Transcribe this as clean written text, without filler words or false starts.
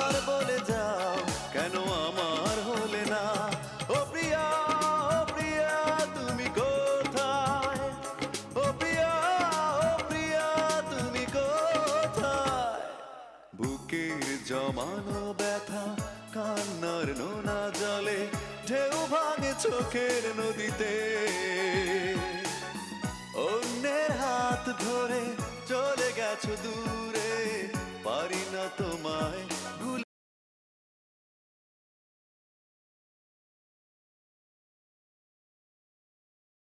একবার বলে যাও কেন আমার হলে না? ও প্রিয়া, ও প্রিয়া তুমি কোথায়? ও প্রিয়া, ও প্রিয়া তুমি কোথায়? বুকের জমানো ব্যথা কান্নার নোনা জলে ঢেউ ভাঙে চোখের নদীতে। অন্যের হাত ধরে চলে গেছো দূরে, পারি না তোমায়